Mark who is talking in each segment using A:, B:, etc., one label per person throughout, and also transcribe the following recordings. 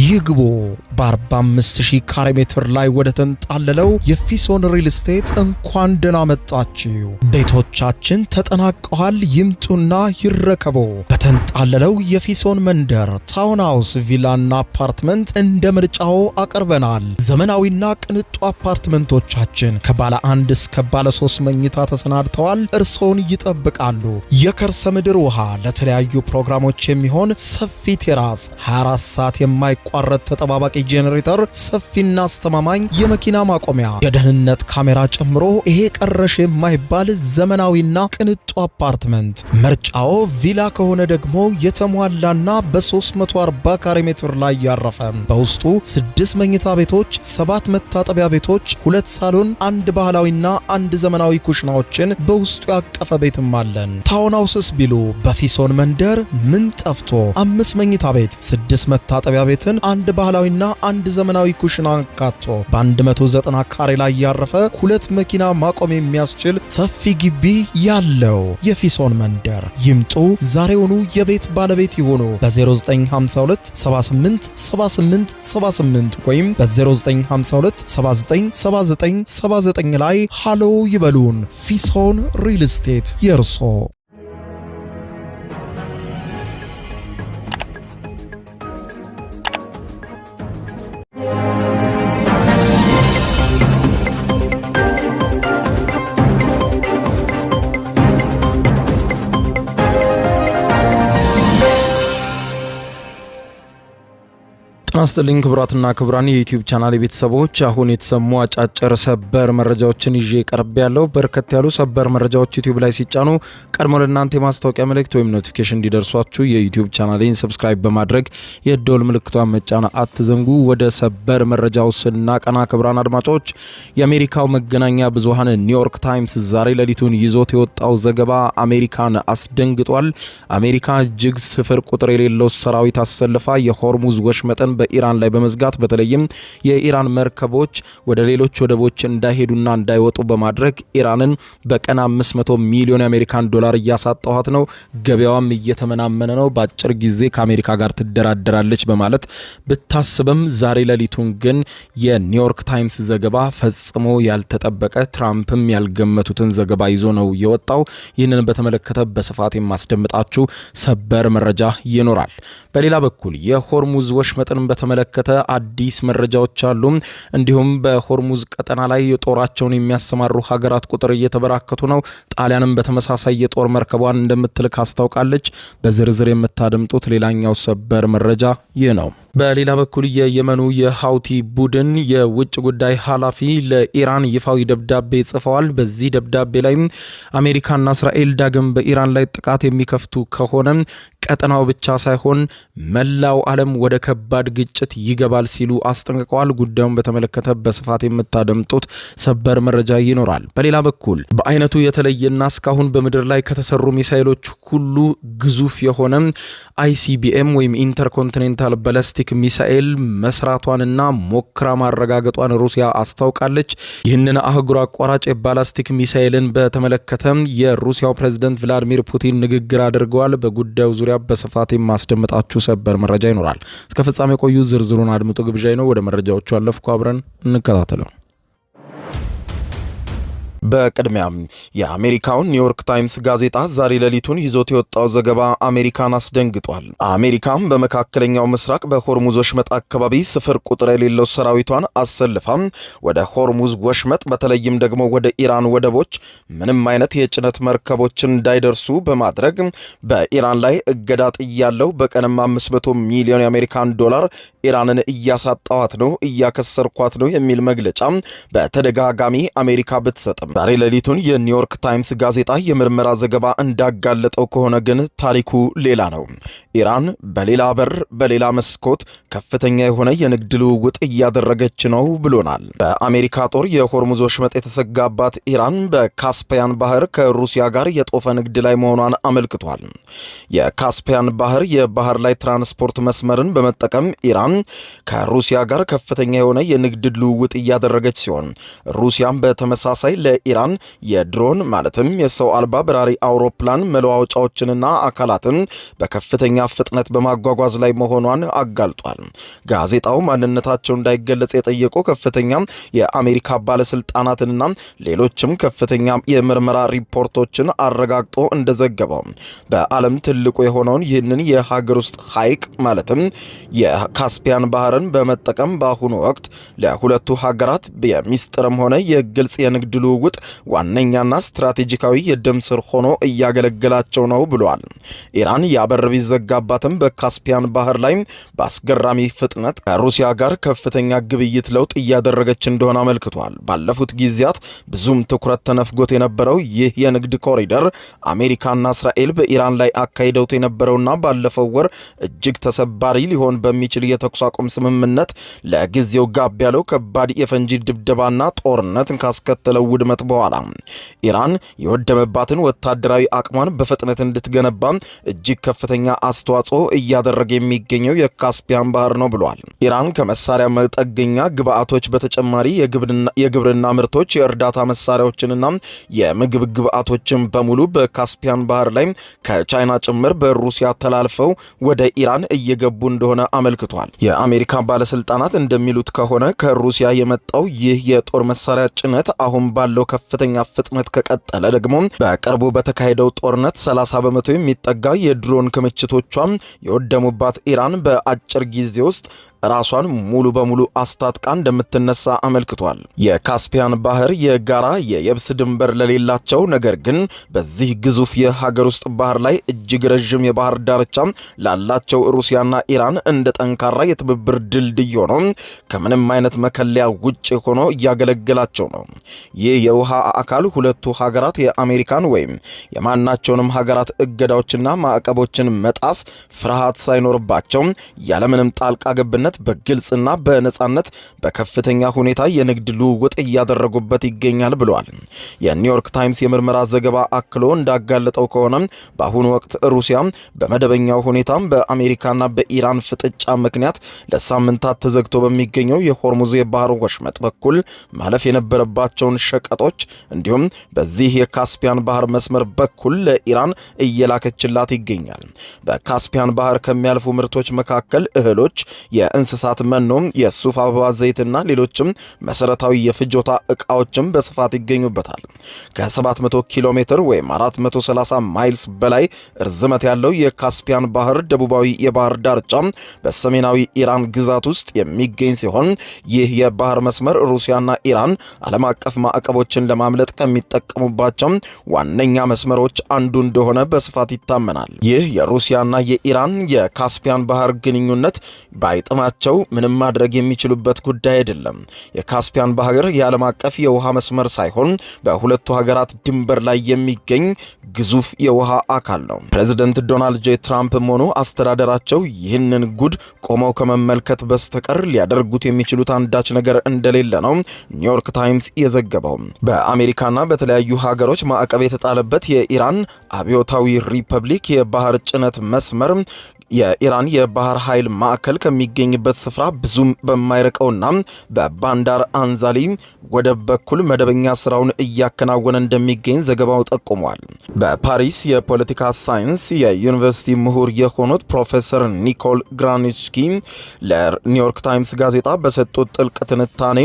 A: ይግቡ። በ45000 ካሬ ሜትር ላይ ወደ ተንጣለለው የፊሶን ሪል ስቴት እንኳን ደህና መጣችሁ። ቤቶቻችን ተጠናቀዋል። ይምጡና ይረከቡ። በተንጣለለው የፊሶን መንደር ታውን ሃውስ፣ ቪላና አፓርትመንት እንደ ምርጫው አቀርበናል። ዘመናዊና ቅንጡ አፓርትመንቶቻችን ከባለ 1 እስከ ባለ 3 መኝታ ተሰናድተዋል። እርሶን ይጠብቃሉ። የከርሰ ምድር ውሃ፣ ለተለያዩ ፕሮግራሞች የሚሆን ሰፊ ቴራስ፣ 24 ሰዓት የማይቋረጥ ተጠባባቂ ጄኔሬተር፣ ሰፊና አስተማማኝ የመኪና ማቆሚያ፣ የደህንነት ካሜራ ጨምሮ ይሄ ቀረሽ የማይባል ዘመናዊና ቅንጡ አፓርትመንት። ምርጫው ቪላ ከሆነ ደግሞ የተሟላና በ340 ካሬ ሜትር ላይ ያረፈ በውስጡ 6 መኝታ ቤቶች፣ 7 መታጠቢያ ቤቶች፣ 2 ሳሎን፣ 1 ባህላዊና 1 ዘመናዊ ኩሽናዎችን በውስጡ ያቀፈ ቤትም አለን። ታውን ሃውስስ ቢሉ በፊሶን መንደር ምን ጠፍቶ 5 መኝታ ቤት፣ 6 መታጠቢያ ቤትን፣ 1 ባህላዊና 1 ዘመናዊ ኩሽና አካቶ በ190 ካሬ ላይ ያረፈ 2 መኪና ማቆም የሚያስችል ሰፊ ግቢ ያለው የፊሶን መንደር። ይምጡ፣ ዛሬውኑ የቤት ባለቤት ይሆኑ። በ0952 78 78 78 ወይም በ0952 79 79 79 ላይ ሃሎ ይበሉን። ፊሶን ሪል ስቴት የርሶ። አስተሊንክ ክብራትና ክብራን የዩቲዩብ ቻናል ቤተሰቦች፣ አሁን የተሰሙ አጫጭር ሰበር መረጃዎችን ይዤ ቀርብ ያለው። በርከት ያሉ ሰበር መረጃዎች ዩቲዩብ ላይ ሲጫኑ ቀድሞ ለእናንተ የማስታወቂያ መልእክት ወይም ኖቲፊኬሽን እንዲደርሷችሁ የዩቲዩብ ቻናሌን ሰብስክራይብ በማድረግ የደወል ምልክቷን መጫን አትዘንጉ። ወደ ሰበር መረጃው ስናቀና ክብራን አድማጮች፣ የአሜሪካው መገናኛ ብዙሃን ኒውዮርክ ታይምስ ዛሬ ሌሊቱን ይዞት የወጣው ዘገባ አሜሪካን አስደንግጧል። አሜሪካ እጅግ ስፍር ቁጥር የሌለው ሰራዊት አሰልፋ የሆርሙዝ ወሽመጥን በኢራን ላይ በመዝጋት በተለይም የኢራን መርከቦች ወደ ሌሎች ወደቦች እንዳይሄዱና እንዳይወጡ በማድረግ ኢራንን በቀን 500 ሚሊዮን የአሜሪካን ዶላር እያሳጣኋት ነው፣ ገበያዋም እየተመናመነ ነው፣ በአጭር ጊዜ ከአሜሪካ ጋር ትደራደራለች በማለት ብታስብም ዛሬ ሌሊቱን ግን የኒውዮርክ ታይምስ ዘገባ ፈጽሞ ያልተጠበቀ ትራምፕም ያልገመቱትን ዘገባ ይዞ ነው የወጣው። ይህንን በተመለከተ በስፋት የማስደምጣችሁ ሰበር መረጃ ይኖራል። በሌላ በኩል የሆርሙዝ ወሽመጥን በተመለከተ አዲስ መረጃዎች አሉ። እንዲሁም በሆርሙዝ ቀጠና ላይ የጦራቸውን የሚያሰማሩ ሀገራት ቁጥር እየተበራከቱ ነው። ጣሊያንም በተመሳሳይ የጦር መርከቧን እንደምትልክ አስታውቃለች። በዝርዝር የምታደምጡት ሌላኛው ሰበር መረጃ ይህ ነው። በሌላ በኩል የየመኑ የሃውቲ ቡድን የውጭ ጉዳይ ኃላፊ ለኢራን ይፋዊ ደብዳቤ ጽፈዋል። በዚህ ደብዳቤ ላይ አሜሪካና እስራኤል ዳግም በኢራን ላይ ጥቃት የሚከፍቱ ከሆነ ቀጠናው ብቻ ሳይሆን መላው ዓለም ወደ ከባድ ግጭት ይገባል ሲሉ አስጠንቅቀዋል። ጉዳዩን በተመለከተ በስፋት የምታደምጡት ሰበር መረጃ ይኖራል። በሌላ በኩል በአይነቱ የተለየና እስካሁን በምድር ላይ ከተሰሩ ሚሳኤሎች ሁሉ ግዙፍ የሆነ አይሲቢኤም ወይም ኢንተርኮንቲኔንታል ባላስቲክ ሚሳኤል መስራቷንና ሞክራ ማረጋገጧን ሩሲያ አስታውቃለች። ይህንን አህጉር አቋራጭ የባላስቲክ ሚሳኤልን በተመለከተ የሩሲያው ፕሬዝዳንት ቭላዲሚር ፑቲን ንግግር አድርገዋል። በጉዳዩ ዙሪያ በስፋት የማስደምጣችሁ ሰበር መረጃ ይኖራል። እስከ ፍጻሜ ቆዩ። ዝርዝሩን አድምጡ ግብዣይ ነው። ወደ መረጃዎቹ አለፍኩ። አብረን እንከታተለው። በቅድሚያም የአሜሪካውን ኒውዮርክ ታይምስ ጋዜጣ ዛሬ ሌሊቱን ይዞት የወጣው ዘገባ አሜሪካን አስደንግጧል። አሜሪካም በመካከለኛው ምስራቅ በሆርሙዝ ወሽመጥ አካባቢ ስፍር ቁጥር የሌለው ሰራዊቷን አሰልፋም ወደ ሆርሙዝ ወሽመጥ በተለይም ደግሞ ወደ ኢራን ወደቦች ምንም አይነት የጭነት መርከቦችን እንዳይደርሱ በማድረግ በኢራን ላይ እገዳ ጥያለው፣ በቀንም 500 ሚሊዮን የአሜሪካን ዶላር ኢራንን እያሳጣዋት ነው፣ እያከሰርኳት ነው የሚል መግለጫ በተደጋጋሚ አሜሪካ ብትሰጥም ዛሬ ሌሊቱን የኒውዮርክ ታይምስ ጋዜጣ የምርመራ ዘገባ እንዳጋለጠው ከሆነ ግን ታሪኩ ሌላ ነው። ኢራን በሌላ በር በሌላ መስኮት ከፍተኛ የሆነ የንግድ ልውውጥ እያደረገች ነው ብሎናል። በአሜሪካ ጦር የሆርሙዝ ወሽመጥ የተሰጋባት ኢራን በካስፒያን ባህር ከሩሲያ ጋር የጦፈ ንግድ ላይ መሆኗን አመልክቷል። የካስፒያን ባህር የባህር ላይ ትራንስፖርት መስመርን በመጠቀም ኢራን ከሩሲያ ጋር ከፍተኛ የሆነ የንግድ ልውውጥ እያደረገች ሲሆን ሩሲያም በተመሳሳይ የኢራን የድሮን ማለትም የሰው አልባ በራሪ አውሮፕላን መለዋወጫዎችንና አካላትን በከፍተኛ ፍጥነት በማጓጓዝ ላይ መሆኗን አጋልጧል። ጋዜጣው ማንነታቸው እንዳይገለጽ የጠየቁ ከፍተኛ የአሜሪካ ባለስልጣናትንና ሌሎችም ከፍተኛ የምርመራ ሪፖርቶችን አረጋግጦ እንደዘገበው በዓለም ትልቁ የሆነውን ይህንን የሀገር ውስጥ ሐይቅ ማለትም የካስፒያን ባህርን በመጠቀም በአሁኑ ወቅት ለሁለቱ ሀገራት የሚስጥርም ሆነ የግልጽ የንግድ ልውውጥ ዋነኛና ስትራቴጂካዊ የደም ስር ሆኖ እያገለገላቸው ነው ብሏል። ኢራን ያበር ቢዘጋባትም በካስፒያን ባህር ላይ በአስገራሚ ፍጥነት ከሩሲያ ጋር ከፍተኛ ግብይት ለውጥ እያደረገች እንደሆነ አመልክቷል። ባለፉት ጊዜያት ብዙም ትኩረት ተነፍጎት የነበረው ይህ የንግድ ኮሪደር አሜሪካና እስራኤል በኢራን ላይ አካሂደውት የነበረውና ባለፈው ወር እጅግ ተሰባሪ ሊሆን በሚችል የተኩስ አቁም ስምምነት ለጊዜው ጋብ ያለው ከባድ የፈንጂ ድብደባና ጦርነት ካስከተለው ውድመት በኋላ ኢራን የወደመባትን ወታደራዊ አቅሟን በፍጥነት እንድትገነባ እጅግ ከፍተኛ አስተዋጽኦ እያደረገ የሚገኘው የካስፒያን ባህር ነው ብሏል። ኢራን ከመሳሪያ መጠገኛ ግብአቶች በተጨማሪ የግብርና ምርቶች፣ የእርዳታ መሳሪያዎችንና የምግብ ግብአቶችን በሙሉ በካስፒያን ባህር ላይ ከቻይና ጭምር በሩሲያ ተላልፈው ወደ ኢራን እየገቡ እንደሆነ አመልክቷል። የአሜሪካ ባለስልጣናት እንደሚሉት ከሆነ ከሩሲያ የመጣው ይህ የጦር መሳሪያ ጭነት አሁን ባለው ከፍተኛ ፍጥነት ከቀጠለ ደግሞ በቅርቡ በተካሄደው ጦርነት 30 በመቶ የሚጠጋ የድሮን ክምችቶቿም የወደሙባት ኢራን በአጭር ጊዜ ውስጥ ራሷን ሙሉ በሙሉ አስታጥቃ እንደምትነሳ አመልክቷል። የካስፒያን ባህር የጋራ የየብስ ድንበር ለሌላቸው ነገር ግን በዚህ ግዙፍ የሀገር ውስጥ ባህር ላይ እጅግ ረዥም የባህር ዳርቻ ላላቸው ሩሲያና ኢራን እንደ ጠንካራ የትብብር ድልድይ ሆኖ ከምንም አይነት መከለያ ውጭ ሆኖ እያገለገላቸው ነው። ይህ የውሃ አካል ሁለቱ ሀገራት የአሜሪካን ወይም የማናቸውንም ሀገራት እገዳዎችና ማዕቀቦችን መጣስ ፍርሃት ሳይኖርባቸው ያለምንም ጣልቃ ገብነት በግልጽና በነጻነት በከፍተኛ ሁኔታ የንግድ ልውውጥ እያደረጉበት ይገኛል ብለዋል። የኒውዮርክ ታይምስ የምርመራ ዘገባ አክሎ እንዳጋለጠው ከሆነ በአሁኑ ወቅት ሩሲያ በመደበኛው ሁኔታ በአሜሪካና በኢራን ፍጥጫ ምክንያት ለሳምንታት ተዘግቶ በሚገኘው የሆርሙዝ የባህር ወሽመጥ በኩል ማለፍ የነበረባቸውን ሸቀጦች እንዲሁም በዚህ የካስፒያን ባህር መስመር በኩል ለኢራን እየላከችላት ይገኛል። በካስፒያን ባህር ከሚያልፉ ምርቶች መካከል እህሎች፣ የእንስሳት መኖ፣ የሱፍ አበባ ዘይትና ሌሎችም መሰረታዊ የፍጆታ ዕቃዎችም በስፋት ይገኙበታል። ከ700 ኪሎ ሜትር ወይም 430 ማይልስ በላይ ርዝመት ያለው የካስፒያን ባህር ደቡባዊ የባህር ዳርቻ በሰሜናዊ ኢራን ግዛት ውስጥ የሚገኝ ሲሆን ይህ የባህር መስመር ሩሲያና ኢራን ዓለም አቀፍ ማዕቀቦችን ለማምለጥ ከሚጠቀሙባቸው ዋነኛ መስመሮች አንዱ እንደሆነ በስፋት ይታመናል። ይህ የሩሲያና የኢራን የካስፒያን ባህር ግንኙነት ባይጥማቸው ምንም ማድረግ የሚችሉበት ጉዳይ አይደለም። የካስፒያን ባህር የዓለም አቀፍ የውሃ መስመር ሳይሆን በሁለቱ ሀገራት ድንበር ላይ የሚገኝ ግዙፍ የውሃ አካል ነው። ፕሬዚደንት ዶናልድ ጄ ትራምፕም ሆኑ አስተዳደራቸው ይህንን ጉድ ቆመው ከመመልከት በስተቀር ሊያደርጉት የሚችሉት አንዳች ነገር እንደሌለ ነው ኒውዮርክ ታይምስ የዘገበው። በአሜሪካና በተለያዩ ሀገሮች ማዕቀብ የተጣለበት የኢራን አብዮታዊ ሪፐብሊክ የባህር ጭነት መስመር የኢራን የባህር ኃይል ማዕከል ከሚገኝበት ስፍራ ብዙም በማይርቀውና በባንዳር አንዛሊ ወደብ በኩል መደበኛ ስራውን እያከናወነ እንደሚገኝ ዘገባው ጠቁሟል። በፓሪስ የፖለቲካ ሳይንስ የዩኒቨርሲቲ ምሁር የሆኑት ፕሮፌሰር ኒኮል ግራኒችኪ ለኒውዮርክ ታይምስ ጋዜጣ በሰጡት ጥልቅ ትንታኔ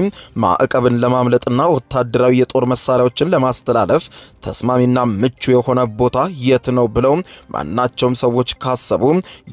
A: ማዕቀብን ለማምለጥና ወታደራዊ የጦር መሳሪያዎችን ለማስተላለፍ ተስማሚና ምቹ የሆነ ቦታ የት ነው ብለው ማናቸውም ሰዎች ካሰቡ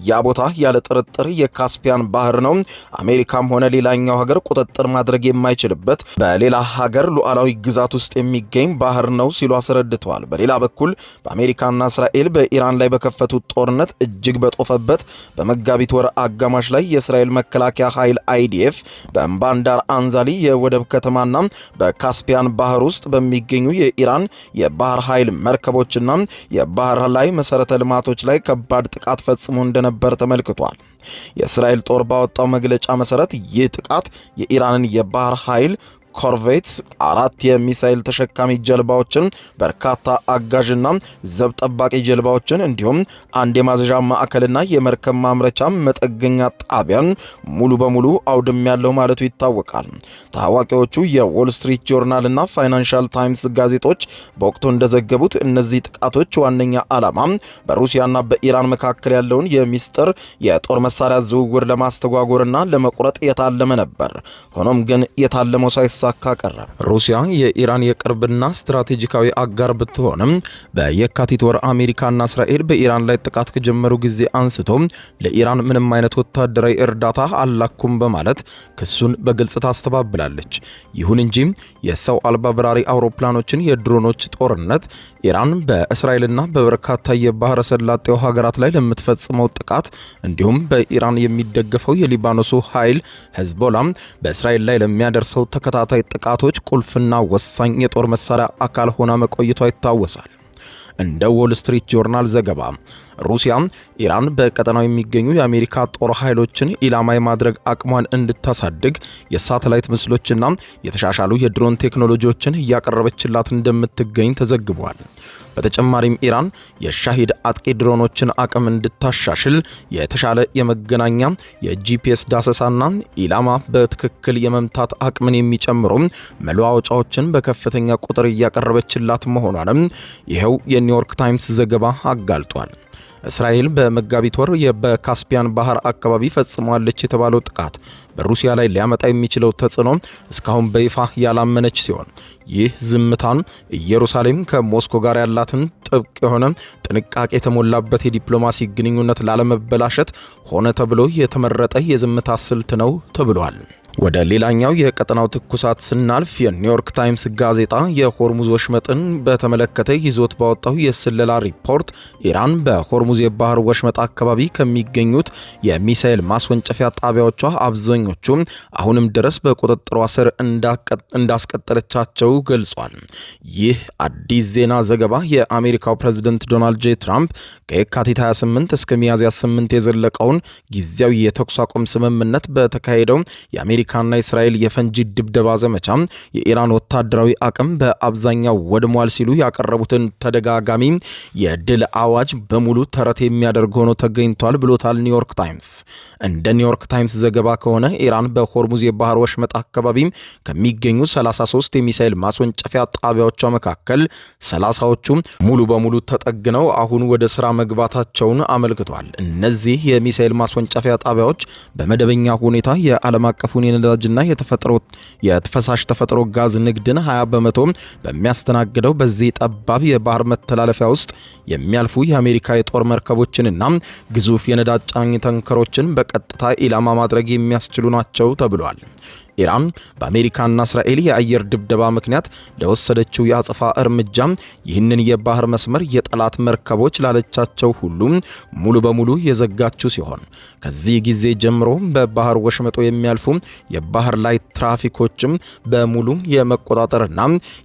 A: ያ ቦታ ያለ ጥርጥር የካስፒያን ባህር ነው። አሜሪካም ሆነ ሌላኛው ሀገር ቁጥጥር ማድረግ የማይችልበት በሌላ ሀገር ሉዓላዊ ግዛት ውስጥ የሚገኝ ባህር ነው ሲሉ አስረድተዋል። በሌላ በኩል በአሜሪካና እስራኤል በኢራን ላይ በከፈቱት ጦርነት እጅግ በጦፈበት በመጋቢት ወር አጋማሽ ላይ የእስራኤል መከላከያ ኃይል አይዲኤፍ በባንዳር አንዛሊ የወደብ ከተማና በካስፒያን ባህር ውስጥ በሚገኙ የኢራን የባህር ኃይል መርከቦችና የባህር ላይ መሰረተ ልማቶች ላይ ከባድ ጥቃት ፈጽሞ እንደነበር ተመልክቷል። የእስራኤል ጦር ባወጣው መግለጫ መሰረት ይህ ጥቃት የኢራንን የባህር ኃይል ኮርቬት፣ 4 የሚሳኤል ተሸካሚ ጀልባዎችን፣ በርካታ አጋዥና ዘብ ጠባቂ ጀልባዎችን እንዲሁም አንድ የማዘዣ ማዕከልና የመርከብ ማምረቻ መጠገኛ ጣቢያን ሙሉ በሙሉ አውድም ያለው ማለቱ ይታወቃል። ታዋቂዎቹ የዎል ስትሪት ጆርናል እና ፋይናንሻል ታይምስ ጋዜጦች በወቅቱ እንደዘገቡት እነዚህ ጥቃቶች ዋነኛ ዓላማ በሩሲያና በኢራን መካከል ያለውን የሚስጥር የጦር መሳሪያ ዝውውር ለማስተጓጎርና ለመቁረጥ የታለመ ነበር። ሆኖም ግን የታለመው ሳይሳካ ቀረ። ሩሲያ የኢራን የቅርብና ስትራቴጂካዊ አጋር ብትሆንም በየካቲት ወር አሜሪካና እስራኤል በኢራን ላይ ጥቃት ከጀመሩ ጊዜ አንስቶ ለኢራን ምንም አይነት ወታደራዊ እርዳታ አላኩም በማለት ክሱን በግልጽ ታስተባብላለች። ይሁን እንጂ የሰው አልባ በራሪ አውሮፕላኖችን የድሮኖች ጦርነት ኢራን በእስራኤልና በበርካታ የባህረ ሰላጤው ሀገራት ላይ ለምትፈጽመው ጥቃት እንዲሁም በኢራን የሚደገፈው የሊባኖሱ ኃይል ሄዝቦላ በእስራኤል ላይ ለሚያደርሰው ተከታታይ ጥቃቶች ቁልፍና ወሳኝ የጦር መሳሪያ አካል ሆና መቆየቷ ይታወሳል። እንደ ዎል ስትሪት ጆርናል ዘገባ ሩሲያ ኢራን በቀጠናው የሚገኙ የአሜሪካ ጦር ኃይሎችን ኢላማ የማድረግ አቅሟን እንድታሳድግ የሳተላይት ምስሎችና የተሻሻሉ የድሮን ቴክኖሎጂዎችን እያቀረበችላት እንደምትገኝ ተዘግቧል። በተጨማሪም ኢራን የሻሂድ አጥቂ ድሮኖችን አቅም እንድታሻሽል የተሻለ የመገናኛ የጂፒኤስ ዳሰሳና ኢላማ በትክክል የመምታት አቅምን የሚጨምሩ መለዋወጫዎችን በከፍተኛ ቁጥር እያቀረበችላት መሆኗንም ይኸው የኒውዮርክ ታይምስ ዘገባ አጋልጧል። እስራኤል በመጋቢት ወር በካስፒያን ባህር አካባቢ ፈጽሟለች የተባለው ጥቃት በሩሲያ ላይ ሊያመጣ የሚችለው ተጽዕኖ እስካሁን በይፋ ያላመነች ሲሆን ይህ ዝምታን ኢየሩሳሌም ከሞስኮ ጋር ያላትን ጥብቅ የሆነ ጥንቃቄ የተሞላበት የዲፕሎማሲ ግንኙነት ላለመበላሸት ሆነ ተብሎ የተመረጠ የዝምታ ስልት ነው ተብሏል። ወደ ሌላኛው የቀጠናው ትኩሳት ስናልፍ የኒውዮርክ ታይምስ ጋዜጣ የሆርሙዝ ወሽመጥን በተመለከተ ይዞት ባወጣው የስለላ ሪፖርት ኢራን በሆርሙዝ የባህር ወሽመጥ አካባቢ ከሚገኙት የሚሳኤል ማስወንጨፊያ ጣቢያዎቿ አብዛኞቹ አሁንም ድረስ በቁጥጥሯ ስር እንዳስቀጠለቻቸው ገልጿል። ይህ አዲስ ዜና ዘገባ የአሜሪካው ፕሬዝደንት ዶናልድ ጄ ትራምፕ ከየካቲት 28 እስከ ሚያዝያ 8 የዘለቀውን ጊዜያዊ የተኩስ አቁም ስምምነት በተካሄደው የአሜሪካና እስራኤል የፈንጂ ድብደባ ዘመቻ የኢራን ወታደራዊ አቅም በአብዛኛው ወድሟል ሲሉ ያቀረቡትን ተደጋጋሚ የድል አዋጅ በሙሉ ተረት የሚያደርግ ሆኖ ተገኝቷል ብሎታል ኒውዮርክ ታይምስ። እንደ ኒውዮርክ ታይምስ ዘገባ ከሆነ ኢራን በሆርሙዝ የባህር ወሽመጥ አካባቢ ከሚገኙ 33 የሚሳኤል ማስወንጨፊያ ጣቢያዎቿ መካከል 30ዎቹ ሙሉ በሙሉ ተጠግነው አሁን ወደ ስራ መግባታቸውን አመልክቷል። እነዚህ የሚሳኤል ማስወንጨፊያ ጣቢያዎች በመደበኛ ሁኔታ የዓለም አቀፉን የነዳጅና የፈሳሽ ተፈጥሮ ጋዝ ንግድን 20 በመቶ በሚያስተናግደው በዚህ ጠባብ የባህር መተላለፊያ ውስጥ የሚያልፉ የአሜሪካ የጦር መርከቦችንና ግዙፍ የነዳጅ ጫኝ ታንከሮችን በቀጥታ ኢላማ ማድረግ የሚያስችሉ ናቸው ተብሏል። ኢራን በአሜሪካና እስራኤል የአየር ድብደባ ምክንያት ለወሰደችው የአጸፋ እርምጃ ይህንን የባህር መስመር የጠላት መርከቦች ላለቻቸው ሁሉ ሙሉ በሙሉ የዘጋችው ሲሆን ከዚህ ጊዜ ጀምሮ በባህር ወሽመጦ የሚያልፉ የባህር ላይ ትራፊኮችም በሙሉ የመቆጣጠርና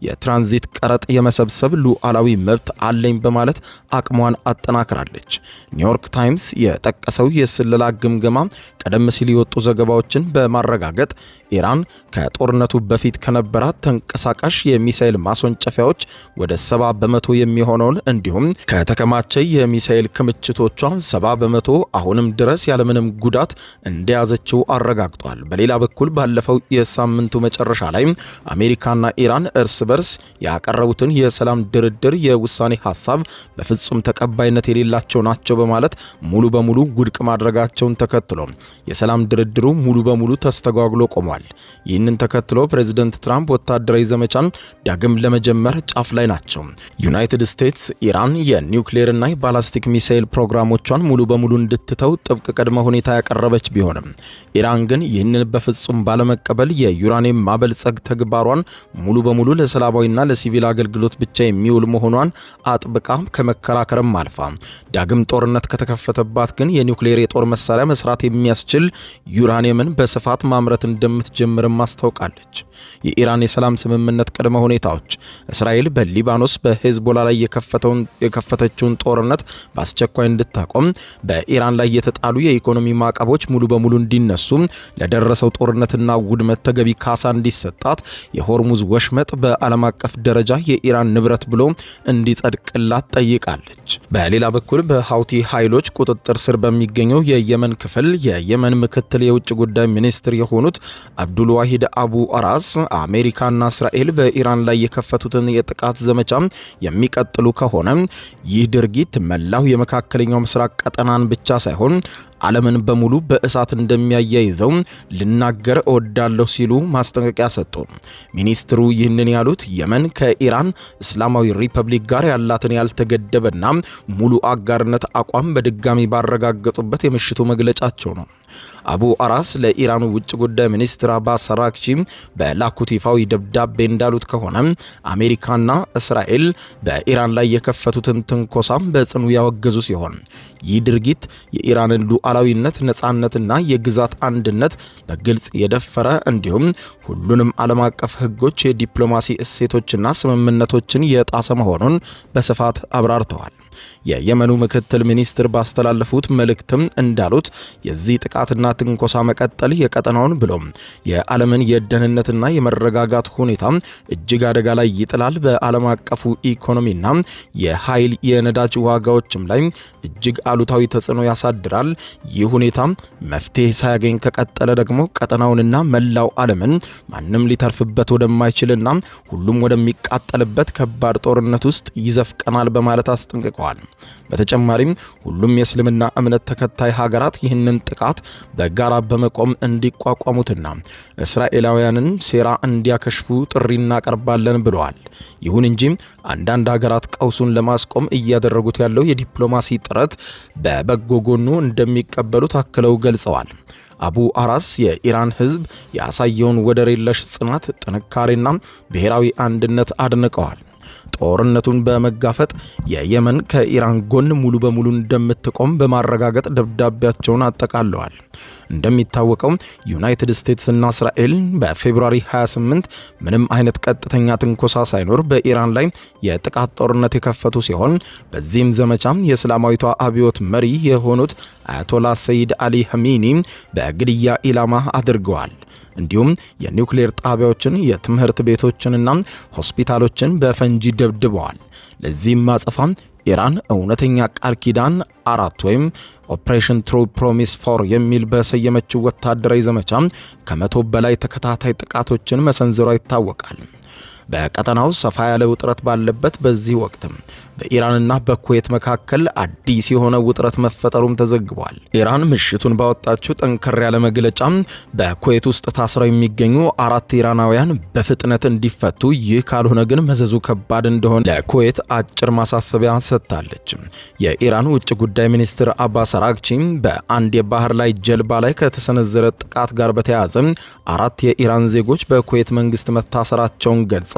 A: የትራንዚት ቀረጥ የመሰብሰብ ሉዓላዊ መብት አለኝ በማለት አቅሟን አጠናክራለች። ኒውዮርክ ታይምስ የጠቀሰው የስለላ ግምገማ ቀደም ሲል የወጡ ዘገባዎችን በማረጋገጥ ኢራን ከጦርነቱ በፊት ከነበራት ተንቀሳቃሽ የሚሳኤል ማስወንጨፊያዎች ወደ 70 በመቶ የሚሆነውን እንዲሁም ከተከማቸ የሚሳኤል ክምችቶቿ 70 በመቶ አሁንም ድረስ ያለምንም ጉዳት እንደያዘችው አረጋግጧል። በሌላ በኩል ባለፈው የሳምንቱ መጨረሻ ላይ አሜሪካና ኢራን እርስ በርስ ያቀረቡትን የሰላም ድርድር የውሳኔ ሐሳብ በፍጹም ተቀባይነት የሌላቸው ናቸው በማለት ሙሉ በሙሉ ውድቅ ማድረጋቸውን ተከትሎ የሰላም ድርድሩ ሙሉ በሙሉ ተስተጓጉሎ ቆሟል። ይህንን ተከትሎ ፕሬዝደንት ትራምፕ ወታደራዊ ዘመቻን ዳግም ለመጀመር ጫፍ ላይ ናቸው። ዩናይትድ ስቴትስ ኢራን የኒውክሌርና የባላስቲክ ሚሳኤል ፕሮግራሞቿን ሙሉ በሙሉ እንድትተው ጥብቅ ቅድመ ሁኔታ ያቀረበች ቢሆንም ኢራን ግን ይህንን በፍጹም ባለመቀበል የዩራኒየም ማበልጸግ ተግባሯን ሙሉ በሙሉ ለሰላማዊና ለሲቪል አገልግሎት ብቻ የሚውል መሆኗን አጥብቃ ከመከራከርም አልፋ ዳግም ጦርነት ከተከፈተባት ግን የኒውክሌር የጦር መሳሪያ መስራት የሚያስችል ዩራኒየምን በስፋት ማምረት እንደምትችል እንደምትጀምርም አስታውቃለች። የኢራን የሰላም ስምምነት ቅድመ ሁኔታዎች እስራኤል በሊባኖስ በሄዝቦላ ላይ የከፈተችውን ጦርነት በአስቸኳይ እንድታቆም፣ በኢራን ላይ የተጣሉ የኢኮኖሚ ማዕቀቦች ሙሉ በሙሉ እንዲነሱ፣ ለደረሰው ጦርነትና ውድመት ተገቢ ካሳ እንዲሰጣት፣ የሆርሙዝ ወሽመጥ በዓለም አቀፍ ደረጃ የኢራን ንብረት ብሎ እንዲጸድቅላት ጠይቃለች። በሌላ በኩል በሃውቲ ኃይሎች ቁጥጥር ስር በሚገኘው የየመን ክፍል የየመን ምክትል የውጭ ጉዳይ ሚኒስትር የሆኑት አብዱል ዋሂድ አቡ አራስ አሜሪካና እስራኤል በኢራን ላይ የከፈቱትን የጥቃት ዘመቻ የሚቀጥሉ ከሆነ ይህ ድርጊት መላው የመካከለኛው ምስራቅ ቀጠናን ብቻ ሳይሆን ዓለምን በሙሉ በእሳት እንደሚያያይዘው ልናገር እወዳለሁ ሲሉ ማስጠንቀቂያ ሰጡ። ሚኒስትሩ ይህንን ያሉት የመን ከኢራን እስላማዊ ሪፐብሊክ ጋር ያላትን ያልተገደበና ሙሉ አጋርነት አቋም በድጋሚ ባረጋገጡበት የምሽቱ መግለጫቸው ነው። አቡ አራስ ለኢራኑ ውጭ ጉዳይ ሚኒስትር አባስ አራግቺ በላኩት ይፋዊ ደብዳቤ እንዳሉት ከሆነ አሜሪካና እስራኤል በኢራን ላይ የከፈቱትን ትንኮሳ በጽኑ ያወገዙ ሲሆን ይህ ድርጊት የኢራንን ሉዓላዊነት፣ ነጻነትና የግዛት አንድነት በግልጽ የደፈረ እንዲሁም ሁሉንም ዓለም አቀፍ ሕጎች፣ የዲፕሎማሲ እሴቶችና ስምምነቶችን የጣሰ መሆኑን በስፋት አብራርተዋል። የየመኑ ምክትል ሚኒስትር ባስተላለፉት መልእክትም እንዳሉት የዚህ ጥቃትና ትንኮሳ መቀጠል የቀጠናውን ብሎም የዓለምን የደህንነትና የመረጋጋት ሁኔታ እጅግ አደጋ ላይ ይጥላል። በዓለም አቀፉ ኢኮኖሚና የኃይል የነዳጅ ዋጋዎችም ላይ እጅግ አሉታዊ ተጽዕኖ ያሳድራል። ይህ ሁኔታ መፍትሄ ሳያገኝ ከቀጠለ ደግሞ ቀጠናውንና መላው ዓለምን ማንም ሊተርፍበት ወደማይችልና ሁሉም ወደሚቃጠልበት ከባድ ጦርነት ውስጥ ይዘፍቀናል በማለት አስጠንቅቀዋል። በተጨማሪም ሁሉም የእስልምና እምነት ተከታይ ሀገራት ይህንን ጥቃት በጋራ በመቆም እንዲቋቋሙትና እስራኤላውያንን ሴራ እንዲያከሽፉ ጥሪ እናቀርባለን ብለዋል። ይሁን እንጂ አንዳንድ ሀገራት ቀውሱን ለማስቆም እያደረጉት ያለው የዲፕሎማሲ ጥረት በበጎ ጎኑ እንደሚቀበሉት አክለው ገልጸዋል። አቡ አራስ የኢራን ሕዝብ ያሳየውን ወደር የለሽ ጽናት፣ ጥንካሬና ብሔራዊ አንድነት አድንቀዋል። ጦርነቱን በመጋፈጥ የየመን ከኢራን ጎን ሙሉ በሙሉ እንደምትቆም በማረጋገጥ ደብዳቤያቸውን አጠቃለዋል። እንደሚታወቀው ዩናይትድ ስቴትስ እና እስራኤል በፌብሩዋሪ 28 ምንም አይነት ቀጥተኛ ትንኮሳ ሳይኖር በኢራን ላይ የጥቃት ጦርነት የከፈቱ ሲሆን በዚህም ዘመቻ የእስላማዊቷ አብዮት መሪ የሆኑት አያቶላ ሰይድ አሊ ሐሚኒ በግድያ ኢላማ አድርገዋል። እንዲሁም የኒውክሌር ጣቢያዎችን፣ የትምህርት ቤቶችንና ሆስፒታሎችን በፈንጂ ደብድበዋል። ለዚህም ማጸፋ ኢራን እውነተኛ ቃል ኪዳን 4 ወይም ኦፕሬሽን ትሩ ፕሮሚስ 4 የሚል በሰየመችው ወታደራዊ ዘመቻ ከ100 በላይ ተከታታይ ጥቃቶችን መሰንዘሯ ይታወቃል። በቀጠናው ሰፋ ያለ ውጥረት ባለበት በዚህ ወቅትም በኢራንና በኩዌት መካከል አዲስ የሆነ ውጥረት መፈጠሩም ተዘግቧል። ኢራን ምሽቱን ባወጣችው ጠንከር ያለ መግለጫ በኩዌት ውስጥ ታስረው የሚገኙ 4 ኢራናውያን በፍጥነት እንዲፈቱ፣ ይህ ካልሆነ ግን መዘዙ ከባድ እንደሆነ ለኩዌት አጭር ማሳሰቢያ ሰጥታለች። የኢራን ውጭ ጉዳይ ሚኒስትር አባስ አራግቺ በአንድ የባህር ላይ ጀልባ ላይ ከተሰነዘረ ጥቃት ጋር በተያያዘ 4 የኢራን ዜጎች በኩዌት መንግስት መታሰራቸውን ገልጸው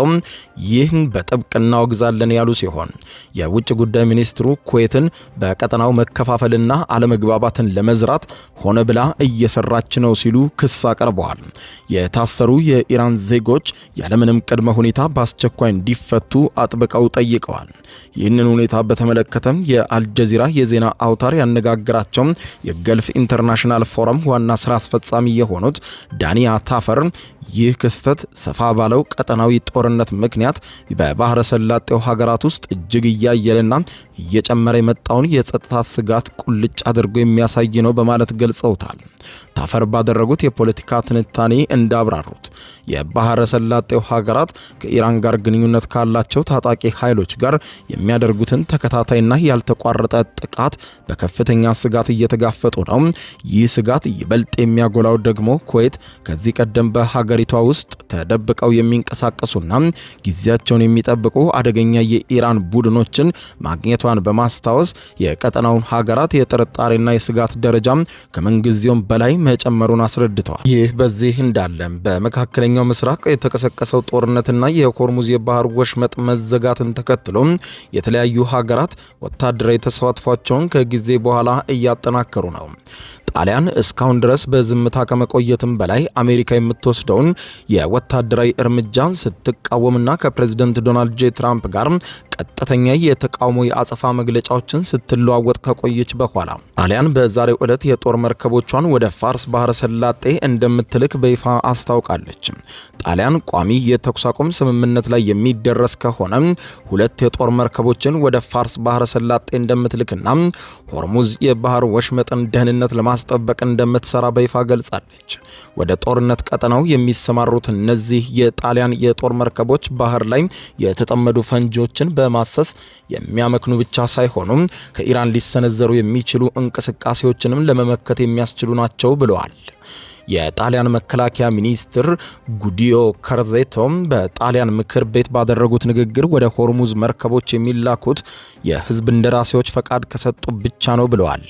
A: ይህን በጥብቅ እናወግዛለን ያሉ ሲሆን የውጭ ጉዳይ ሚኒስትሩ ኩዌትን በቀጠናው መከፋፈልና አለመግባባትን ለመዝራት ሆነ ብላ እየሰራች ነው ሲሉ ክስ አቀርበዋል። የታሰሩ የኢራን ዜጎች ያለምንም ቅድመ ሁኔታ በአስቸኳይ እንዲፈቱ አጥብቀው ጠይቀዋል። ይህንን ሁኔታ በተመለከተ የአልጀዚራ የዜና አውታር ያነጋገራቸው የገልፍ ኢንተርናሽናል ፎረም ዋና ስራ አስፈጻሚ የሆኑት ዳኒያ ታፈር ይህ ክስተት ሰፋ ባለው ቀጠናዊ ጦርነት ምክንያት በባህረ ሰላጤው ሀገራት ውስጥ እጅግ እያየለና እየጨመረ የመጣውን የጸጥታ ስጋት ቁልጭ አድርጎ የሚያሳይ ነው በማለት ገልጸውታል። ታፈር ባደረጉት የፖለቲካ ትንታኔ እንዳብራሩት የባህረ ሰላጤው ሀገራት ከኢራን ጋር ግንኙነት ካላቸው ታጣቂ ኃይሎች ጋር የሚያደርጉትን ተከታታይና ያልተቋረጠ ጥቃት በከፍተኛ ስጋት እየተጋፈጡ ነው። ይህ ስጋት ይበልጥ የሚያጎላው ደግሞ ኩዌት ከዚህ ቀደም በሀገሪቷ ውስጥ ተደብቀው የሚንቀሳቀሱና ጊዜያቸውን የሚጠብቁ አደገኛ የኢራን ቡድኖችን ማግኘቷን በማስታወስ የቀጠናውን ሀገራት የጥርጣሬና የስጋት ደረጃ ከምንጊዜውም በላይ መጨመሩን አስረድተዋል። ይህ በዚህ እንዳለ በመካከለኛው ምስራቅ የተቀሰቀሰው ጦርነትና የሆርሙዝ የባህር ወሽመጥ መዘጋትን ተከትሎ የተለያዩ ሀገራት ወታደራዊ ተሳትፏቸውን ከጊዜ በኋላ እያጠናከሩ ነው። ጣሊያን እስካሁን ድረስ በዝምታ ከመቆየትም በላይ አሜሪካ የምትወስደውን የወታደራዊ እርምጃ ስትቃወምና ከፕሬዝዳንት ዶናልድ ጄ ትራምፕ ጋር ቀጥተኛ የተቃውሞ የአጸፋ መግለጫዎችን ስትለዋወጥ ከቆየች በኋላ ጣሊያን በዛሬው ዕለት የጦር መርከቦቿን ወደ ፋርስ ባህረ ሰላጤ እንደምትልክ በይፋ አስታውቃለች። ጣሊያን ቋሚ የተኩስ አቁም ስምምነት ላይ የሚደረስ ከሆነ 2 የጦር መርከቦችን ወደ ፋርስ ባህረ ሰላጤ እንደምትልክና ሆርሙዝ የባህር ወሽመጥን ደህንነት ለማስጠበቅ እንደምትሰራ በይፋ ገልጻለች። ወደ ጦርነት ቀጠናው የሚሰማሩት እነዚህ የጣሊያን የጦር መርከቦች ባህር ላይ የተጠመዱ ፈንጂዎችን በማሰስ የሚያመክኑ ብቻ ሳይሆኑ ከኢራን ሊሰነዘሩ የሚችሉ እንቅስቃሴዎችንም ለመመከት የሚያስችሉ ናቸው ብለዋል። የጣሊያን መከላከያ ሚኒስትር ጉዲዮ ከርዜቶም በጣሊያን ምክር ቤት ባደረጉት ንግግር ወደ ሆርሙዝ መርከቦች የሚላኩት የህዝብ እንደራሴዎች ፈቃድ ከሰጡ ብቻ ነው ብለዋል።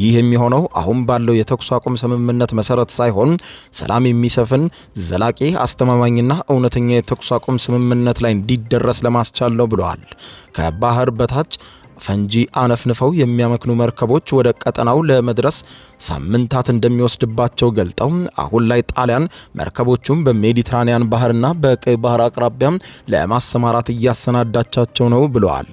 A: ይህ የሚሆነው አሁን ባለው የተኩስ አቁም ስምምነት መሰረት ሳይሆን ሰላም የሚሰፍን ዘላቂ አስተማማኝና እውነተኛ የተኩስ አቁም ስምምነት ላይ እንዲደረስ ለማስቻል ነው ብለዋል። ከባህር በታች ፈንጂ አነፍንፈው የሚያመክኑ መርከቦች ወደ ቀጠናው ለመድረስ ሳምንታት እንደሚወስድባቸው ገልጠው አሁን ላይ ጣሊያን መርከቦቹን በሜዲትራኒያን ባህርና በቀይ ባህር አቅራቢያ ለማሰማራት እያሰናዳቻቸው ነው ብለዋል።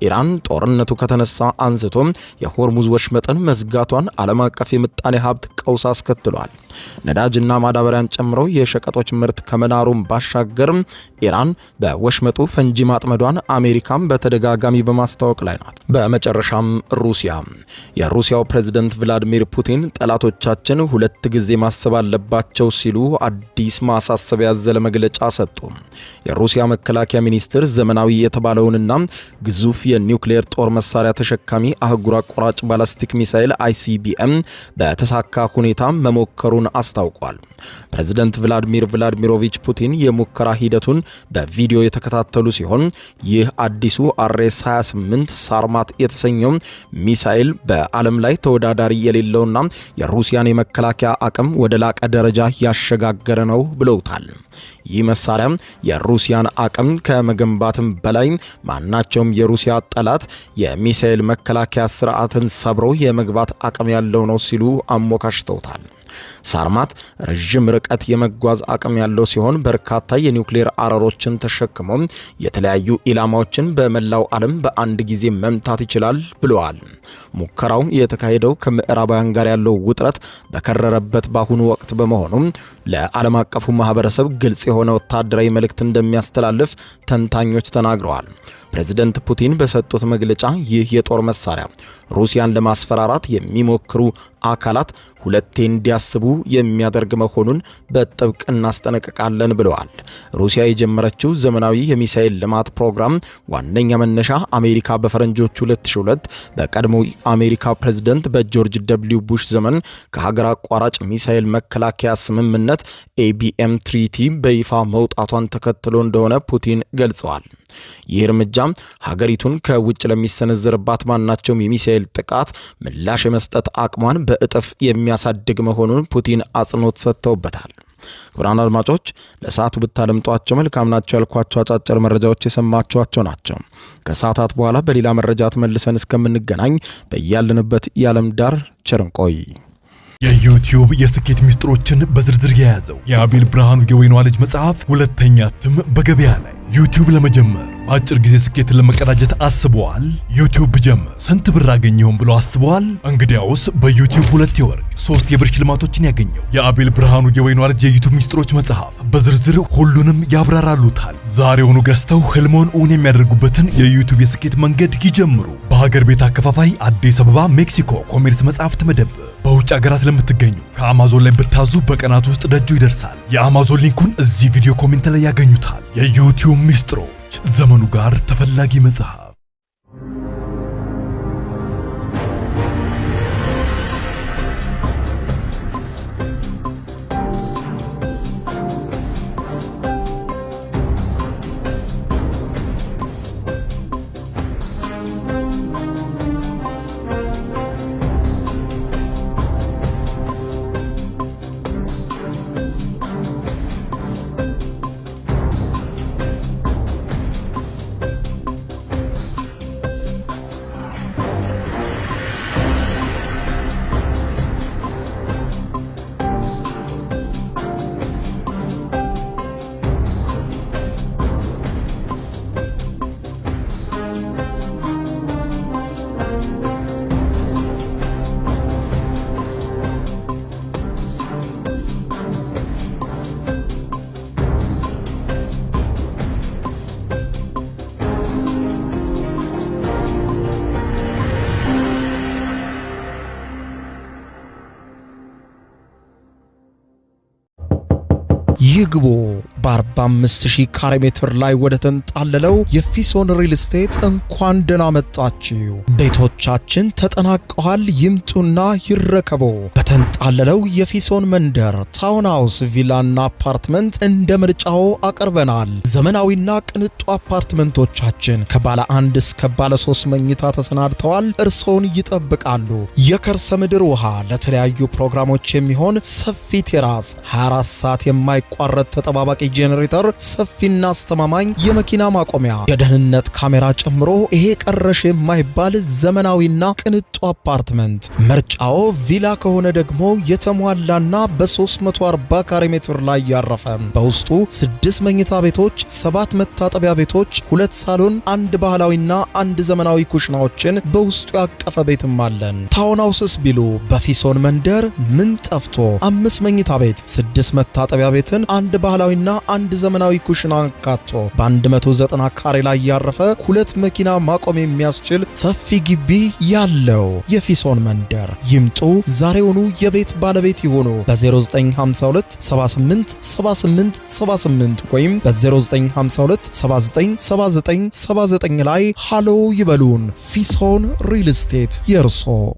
A: ኢራን ጦርነቱ ከተነሳ አንስቶ የሆርሙዝ ወሽመጥን መዝጋቷን ዓለም አቀፍ የምጣኔ ሀብት ቀውስ አስከትሏል። ነዳጅና ማዳበሪያን ጨምሮ የሸቀጦች ምርት ከመናሩም ባሻገር ኢራን በወሽመጡ ፈንጂ ማጥመዷን አሜሪካም በተደጋጋሚ በማስታወቅ ላይ ናት። በመጨረሻም የሩሲያው ፕሬዝዳንት ቭላዲሚር ፑቲን ጠላቶቻችን 2 ጊዜ ማሰብ አለባቸው ሲሉ አዲስ ማሳሰቢያ ያዘለ መግለጫ ሰጡ። የሩሲያ መከላከያ ሚኒስትር ዘመናዊ የተባለውንና ግዙፍ የኒውክሌር ጦር መሳሪያ ተሸካሚ አህጉር አቋራጭ ባላስቲክ ሚሳኤል ICBM በተሳካ ሁኔታ መሞከሩን አስታውቋል። ፕሬዝዳንት ቭላዲሚር ቭላዲሚሮቪች ፑቲን የሙከራ ሂደቱን በቪዲዮ የተከታተሉ ሲሆን ይህ አዲሱ RS-28 ሳርማት የተሰኘው ሚሳኤል በዓለም ላይ ተወዳዳሪ የሌለውና የሩሲያን የመከላከያ አቅም ወደ ላቀ ደረጃ ያሸጋገረ ነው ብለውታል። ይህ መሳሪያ የሩሲያን አቅም ከመገንባትም በላይ ማናቸውም የሩሲያ ጠላት የሚሳኤል መከላከያ ስርዓትን ሰብሮ የመግባት አቅም ያለው ነው ሲሉ አሞካሽተውታል። ሳርማት ረጅም ርቀት የመጓዝ አቅም ያለው ሲሆን በርካታ የኒውክሌር አረሮችን ተሸክሞ የተለያዩ ኢላማዎችን በመላው ዓለም በአንድ ጊዜ መምታት ይችላል ብለዋል። ሙከራው የተካሄደው ከምዕራባውያን ጋር ያለው ውጥረት በከረረበት በአሁኑ ወቅት በመሆኑ ለዓለም አቀፉ ማህበረሰብ ግልጽ የሆነ ወታደራዊ መልእክት እንደሚያስተላልፍ ተንታኞች ተናግረዋል። ፕሬዝዳንት ፑቲን በሰጡት መግለጫ ይህ የጦር መሳሪያ ሩሲያን ለማስፈራራት የሚሞክሩ አካላት ሁለቴ እንዲያስቡ የሚያደርግ መሆኑን በጥብቅ እናስጠነቅቃለን ብለዋል። ሩሲያ የጀመረችው ዘመናዊ የሚሳኤል ልማት ፕሮግራም ዋነኛ መነሻ አሜሪካ በፈረንጆቹ 2002 በቀድሞ አሜሪካ ፕሬዝዳንት በጆርጅ ደብሊው ቡሽ ዘመን ከሀገር አቋራጭ ሚሳኤል መከላከያ ስምምነት ABM ትሪቲ በይፋ መውጣቷን ተከትሎ እንደሆነ ፑቲን ገልጸዋል። ይህ እርምጃ ሀገሪቱን ከውጭ ለሚሰነዘርባት ማናቸውም የሚሳኤል ጥቃት ምላሽ የመስጠት አቅሟን በእጥፍ የሚያሳድግ መሆኑን ፑቲን አጽንኦት ሰጥተውበታል። ክቡራን አድማጮች ለሰዓቱ ብታደምጧቸው መልካም ናቸው ያልኳቸው አጫጭር መረጃዎች የሰማችኋቸው ናቸው። ከሰዓታት በኋላ በሌላ መረጃ ተመልሰን እስከምንገናኝ በያለንበት የዓለም ዳር ቸር እንቆይ።
B: የዩቲዩብ የስኬት ሚስጥሮችን በዝርዝር የያዘው የአቤል ብርሃኑ የወይኗ ልጅ መጽሐፍ 2ኛ እትም በገበያ ላይ። ዩቲዩብ ለመጀመር በአጭር ጊዜ ስኬትን ለመቀዳጀት አስበዋል? ዩቲዩብ ብጀምር ስንት ብር አገኘሁም ብሎ አስበዋል? እንግዲያውስ በዩቲዩብ 2 የወርቅ 3 የብር ሽልማቶችን ያገኘው የአቤል ብርሃኑ የወይኗ ልጅ የዩቲዩብ ሚስጥሮች መጽሐፍ በዝርዝር ሁሉንም ያብራራሉታል። ዛሬውኑ ገዝተው ህልሞን እውን የሚያደርጉበትን የዩቲዩብ የስኬት መንገድ ይጀምሩ። በሀገር ቤት አከፋፋይ አዲስ አበባ ሜክሲኮ ኮሜርስ መጽሐፍት መደብር። በውጭ ሀገራት ለምትገኙ ከአማዞን ላይ ብታዙ በቀናት ውስጥ ደጁ ይደርሳል። የአማዞን ሊንኩን እዚህ ቪዲዮ ኮሜንት ላይ ያገኙታል። የዩቲዩብ ሚስጥሮች ዘመኑ ጋር ተፈላጊ መጽሐፍ።
A: ይግቡ። በ45000 ካሬ ሜትር ላይ ወደ ተንጣለለው የፊሶን ሪል ስቴት እንኳን ደህና መጣችሁ። ቤቶቻችን ተጠናቀዋል። ይምጡና ይረከቡ። በተንጣለለው የፊሶን መንደር ታውን ሃውስ፣ ቪላና አፓርትመንት እንደ ምርጫው አቅርበናል። ዘመናዊና ቅንጡ አፓርትመንቶቻችን ከባለ 1 እስከ ባለ 3 መኝታ ተሰናድተዋል። እርሶን ይጠብቃሉ። የከርሰ ምድር ውሃ፣ ለተለያዩ ፕሮግራሞች የሚሆን ሰፊ ቴራስ፣ 24 ሰዓት የማይቋረጥ ተጠባባቂ ጄኔሬተር፣ ሰፊና አስተማማኝ የመኪና ማቆሚያ፣ የደህንነት ካሜራ ጨምሮ ይሄ ቀረሽ የማይባል ዘመናዊና ቅንጡ አፓርትመንት። ምርጫው ቪላ ከሆነ ደግሞ የተሟላና በ340 ካሬ ሜትር ላይ ያረፈ በውስጡ 6 መኝታ ቤቶች፣ 7 መታጠቢያ ቤቶች፣ 2 ሳሎን፣ 1 ባህላዊና 1 ዘመናዊ ኩሽናዎችን በውስጡ ያቀፈ ቤትም አለን። ታውን ሃውስስ ቢሉ በፊሶን መንደር ምን ጠፍቶ 5 መኝታ ቤት፣ 6 መታጠቢያ ቤትን፣ 1 ባህላዊና 1 ዘመናዊ ኩሽና አካቶ በ190 ካሬ ላይ ያረፈ 2 መኪና ማቆም የሚያስችል ሰፊ ግቢ ያለው የፊሶን መንደር። ይምጡ፣ ዛሬውኑ የቤት ባለቤት ይሆኑ። በ0952 78 78 78 ወይም በ0952 79 79 79 ላይ ሃሎ ይበሉን። ፊሶን ሪል ስቴት የርሶ